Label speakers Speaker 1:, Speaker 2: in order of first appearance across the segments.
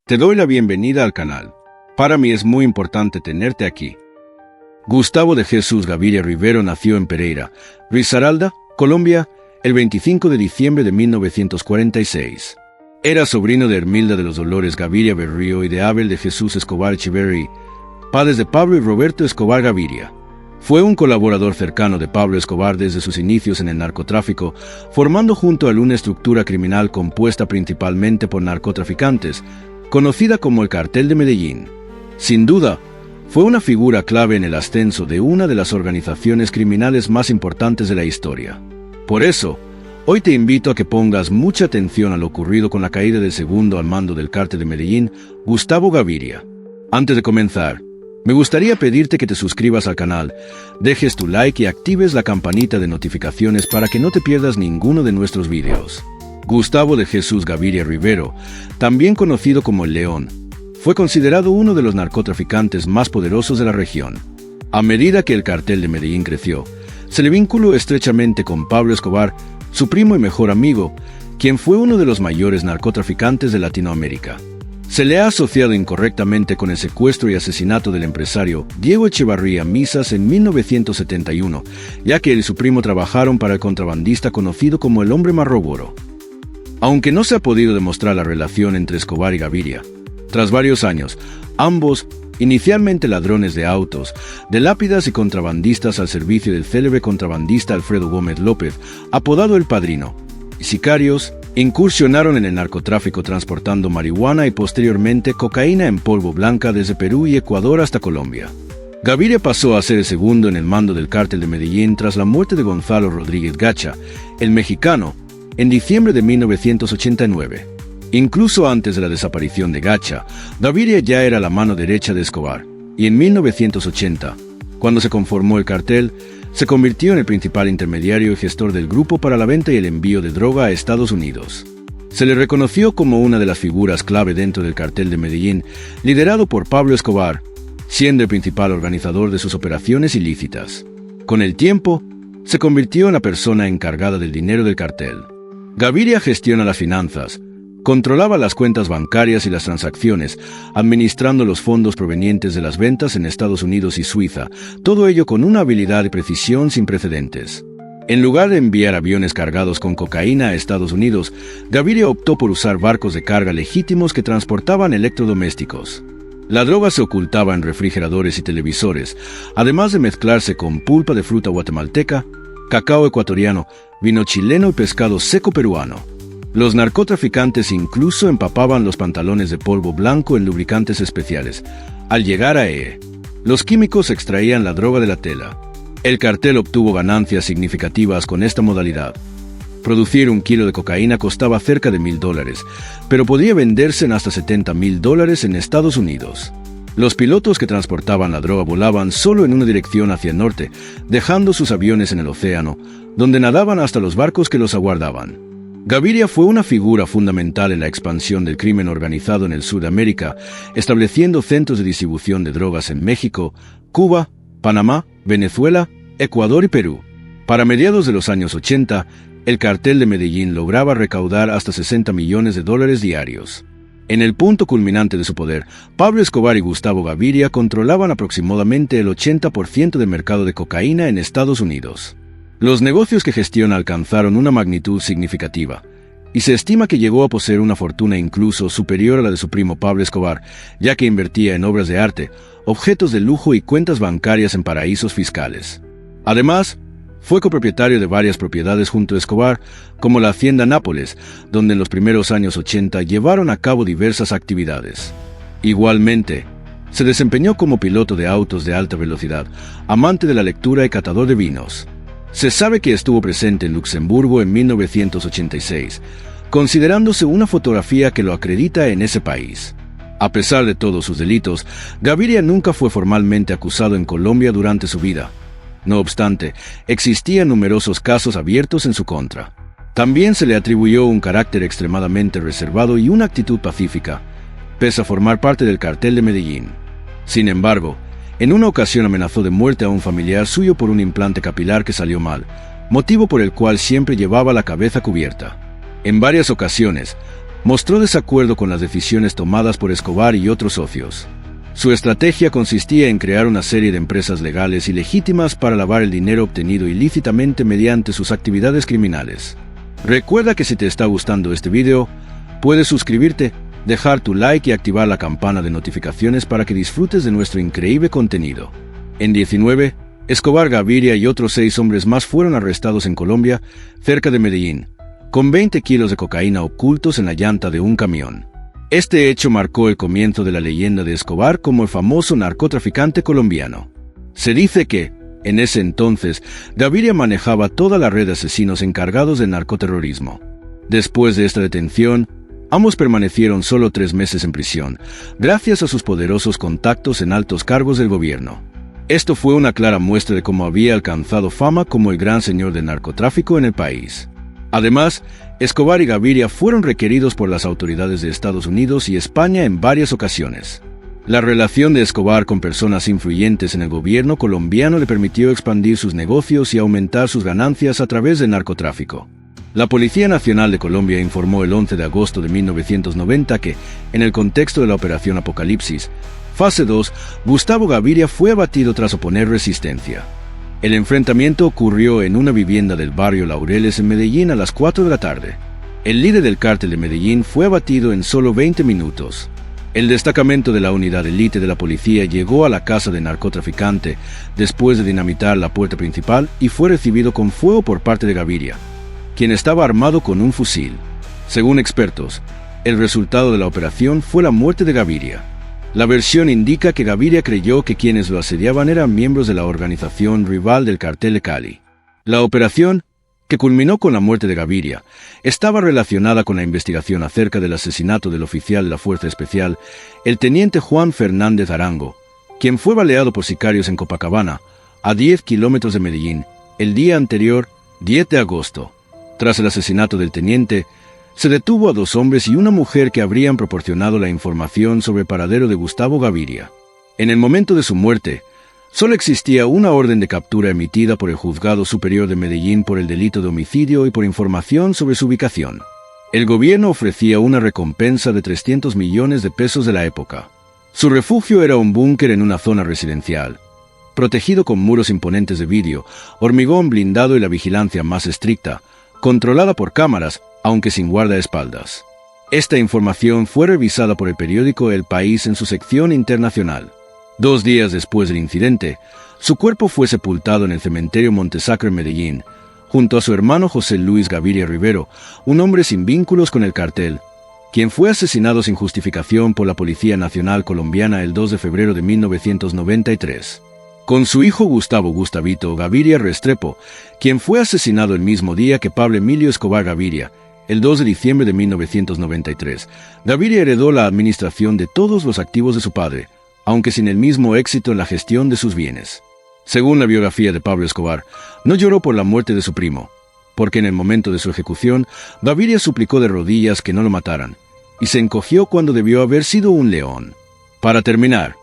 Speaker 1: Te doy la bienvenida al canal. Para mí es muy importante tenerte aquí. Gustavo de Jesús Gaviria Rivero nació en Pereira, Risaralda, Colombia, el 25 de diciembre de 1946. Era sobrino de Hermilda de los Dolores Gaviria Berrío y de Abel de Jesús Escobar Echeverry, padres de Pablo y Roberto Escobar Gaviria. Fue un colaborador cercano de Pablo Escobar desde sus inicios en el narcotráfico, formando junto a él una estructura criminal compuesta principalmente por narcotraficantes, conocida como el Cartel de Medellín. Sin duda, fue una figura clave en el ascenso de una de las organizaciones criminales más importantes de la historia. Por eso, hoy te invito a que pongas mucha atención a lo ocurrido con la caída del segundo al mando del Cartel de Medellín, Gustavo Gaviria. Antes de comenzar, me gustaría pedirte que te suscribas al canal, dejes tu like y actives la campanita de notificaciones para que no te pierdas ninguno de nuestros videos. Gustavo de Jesús Gaviria Rivero, también conocido como el León, fue considerado uno de los narcotraficantes más poderosos de la región. A medida que el Cartel de Medellín creció, se le vinculó estrechamente con Pablo Escobar, su primo y mejor amigo, quien fue uno de los mayores narcotraficantes de Latinoamérica. Se le ha asociado incorrectamente con el secuestro y asesinato del empresario Diego Echevarría Misas en 1971, ya que él y su primo trabajaron para el contrabandista conocido como el Hombre Marroboro. Aunque no se ha podido demostrar la relación entre Escobar y Gaviria, tras varios años, ambos, inicialmente ladrones de autos, de lápidas y contrabandistas al servicio del célebre contrabandista Alfredo Gómez López, apodado El Padrino, y sicarios, incursionaron en el narcotráfico transportando marihuana y posteriormente cocaína en polvo blanca desde Perú y Ecuador hasta Colombia. Gaviria pasó a ser el segundo en el mando del Cártel de Medellín tras la muerte de Gonzalo Rodríguez Gacha, el mexicano, en diciembre de 1989. Incluso antes de la desaparición de Gacha, Gaviria ya era la mano derecha de Escobar, y en 1980, cuando se conformó el cartel, se convirtió en el principal intermediario y gestor del grupo para la venta y el envío de droga a Estados Unidos. Se le reconoció como una de las figuras clave dentro del Cartel de Medellín, liderado por Pablo Escobar, siendo el principal organizador de sus operaciones ilícitas. Con el tiempo, se convirtió en la persona encargada del dinero del cartel. Gaviria gestiona las finanzas, controlaba las cuentas bancarias y las transacciones, administrando los fondos provenientes de las ventas en Estados Unidos y Suiza, todo ello con una habilidad y precisión sin precedentes. En lugar de enviar aviones cargados con cocaína a Estados Unidos, Gaviria optó por usar barcos de carga legítimos que transportaban electrodomésticos. La droga se ocultaba en refrigeradores y televisores, además de mezclarse con pulpa de fruta guatemalteca, cacao ecuatoriano, vino chileno y pescado seco peruano. Los narcotraficantes incluso empapaban los pantalones de polvo blanco en lubricantes especiales. Al llegar a los químicos extraían la droga de la tela. El cartel obtuvo ganancias significativas con esta modalidad. Producir un kilo de cocaína costaba cerca de $1,000, pero podía venderse en hasta $70,000 en Estados Unidos. Los pilotos que transportaban la droga volaban solo en una dirección hacia el norte, dejando sus aviones en el océano, donde nadaban hasta los barcos que los aguardaban. Gaviria fue una figura fundamental en la expansión del crimen organizado en el sur de América, estableciendo centros de distribución de drogas en México, Cuba, Panamá, Venezuela, Ecuador y Perú. Para mediados de los años 80, el Cartel de Medellín lograba recaudar hasta $60 millones diarios. En el punto culminante de su poder, Pablo Escobar y Gustavo Gaviria controlaban aproximadamente el 80% del mercado de cocaína en Estados Unidos. Los negocios que gestiona alcanzaron una magnitud significativa, y se estima que llegó a poseer una fortuna incluso superior a la de su primo Pablo Escobar, ya que invertía en obras de arte, objetos de lujo y cuentas bancarias en paraísos fiscales. Además, fue copropietario de varias propiedades junto a Escobar, como la Hacienda Nápoles, donde en los primeros años 80 llevaron a cabo diversas actividades. Igualmente, se desempeñó como piloto de autos de alta velocidad, amante de la lectura y catador de vinos. Se sabe que estuvo presente en Luxemburgo en 1986, considerándose una fotografía que lo acredita en ese país. A pesar de todos sus delitos, Gaviria nunca fue formalmente acusado en Colombia durante su vida. No obstante, existían numerosos casos abiertos en su contra. También se le atribuyó un carácter extremadamente reservado y una actitud pacífica, pese a formar parte del Cartel de Medellín. Sin embargo, en una ocasión amenazó de muerte a un familiar suyo por un implante capilar que salió mal, motivo por el cual siempre llevaba la cabeza cubierta. En varias ocasiones, mostró desacuerdo con las decisiones tomadas por Escobar y otros socios. Su estrategia consistía en crear una serie de empresas legales y legítimas para lavar el dinero obtenido ilícitamente mediante sus actividades criminales. Recuerda que si te está gustando este video, puedes suscribirte, dejar tu like y activar la campana de notificaciones para que disfrutes de nuestro increíble contenido. En 19, Escobar Gaviria y otros 6 hombres más fueron arrestados en Colombia, cerca de Medellín, con 20 kilos de cocaína ocultos en la llanta de un camión. Este hecho marcó el comienzo de la leyenda de Escobar como el famoso narcotraficante colombiano. Se dice que, en ese entonces, Gaviria manejaba toda la red de asesinos encargados del narcoterrorismo. Después de esta detención, ambos permanecieron solo 3 meses en prisión, gracias a sus poderosos contactos en altos cargos del gobierno. Esto fue una clara muestra de cómo había alcanzado fama como el gran señor del narcotráfico en el país. Además, Escobar y Gaviria fueron requeridos por las autoridades de Estados Unidos y España en varias ocasiones. La relación de Escobar con personas influyentes en el gobierno colombiano le permitió expandir sus negocios y aumentar sus ganancias a través del narcotráfico. La Policía Nacional de Colombia informó el 11 de agosto de 1990 que, en el contexto de la Operación Apocalipsis, fase 2, Gustavo Gaviria fue abatido tras oponer resistencia. El enfrentamiento ocurrió en una vivienda del barrio Laureles en Medellín a las 4 de la tarde. El líder del cártel de Medellín fue abatido en solo 20 minutos. El destacamento de la unidad élite de la policía llegó a la casa del narcotraficante después de dinamitar la puerta principal y fue recibido con fuego por parte de Gaviria, quien estaba armado con un fusil. Según expertos, el resultado de la operación fue la muerte de Gaviria. La versión indica que Gaviria creyó que quienes lo asediaban eran miembros de la organización rival del cartel de Cali. La operación, que culminó con la muerte de Gaviria, estaba relacionada con la investigación acerca del asesinato del oficial de la Fuerza Especial, el teniente Juan Fernández Arango, quien fue baleado por sicarios en Copacabana, a 10 kilómetros de Medellín, el día anterior, 10 de agosto. Tras el asesinato del teniente, se detuvo a 2 hombres y una mujer que habrían proporcionado la información sobre el paradero de Gustavo Gaviria. En el momento de su muerte, solo existía una orden de captura emitida por el Juzgado Superior de Medellín por el delito de homicidio y por información sobre su ubicación. El gobierno ofrecía una recompensa de 300 millones de pesos de la época. Su refugio era un búnker en una zona residencial, protegido con muros imponentes de vidrio, hormigón blindado y la vigilancia más estricta, controlada por cámaras, aunque sin guardaespaldas. Esta información fue revisada por el periódico El País en su sección internacional. 2 días después del incidente, su cuerpo fue sepultado en el cementerio Montesacro en Medellín, junto a su hermano José Luis Gaviria Rivero, un hombre sin vínculos con el cartel, quien fue asesinado sin justificación por la Policía Nacional Colombiana el 2 de febrero de 1993. Con su hijo Gustavo Gustavito Gaviria Restrepo, quien fue asesinado el mismo día que Pablo Emilio Escobar Gaviria, el 2 de diciembre de 1993, Gaviria heredó la administración de todos los activos de su padre, aunque sin el mismo éxito en la gestión de sus bienes. Según la biografía de Pablo Escobar, no lloró por la muerte de su primo, porque en el momento de su ejecución, Gaviria suplicó de rodillas que no lo mataran, y se encogió cuando debió haber sido un león. Para terminar,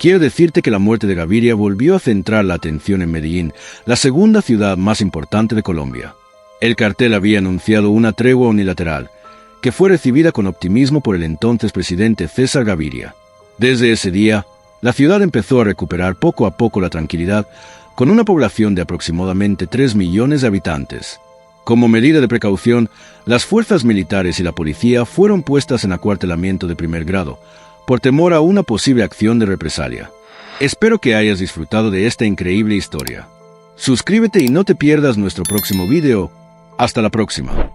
Speaker 1: quiero decirte que la muerte de Gaviria volvió a centrar la atención en Medellín, la segunda ciudad más importante de Colombia. El cartel había anunciado una tregua unilateral, que fue recibida con optimismo por el entonces presidente César Gaviria. Desde ese día, la ciudad empezó a recuperar poco a poco la tranquilidad, con una población de aproximadamente 3 millones de habitantes. Como medida de precaución, las fuerzas militares y la policía fueron puestas en acuartelamiento de primer grado, por temor a una posible acción de represalia. Espero que hayas disfrutado de esta increíble historia. Suscríbete y no te pierdas nuestro próximo video. Hasta la próxima.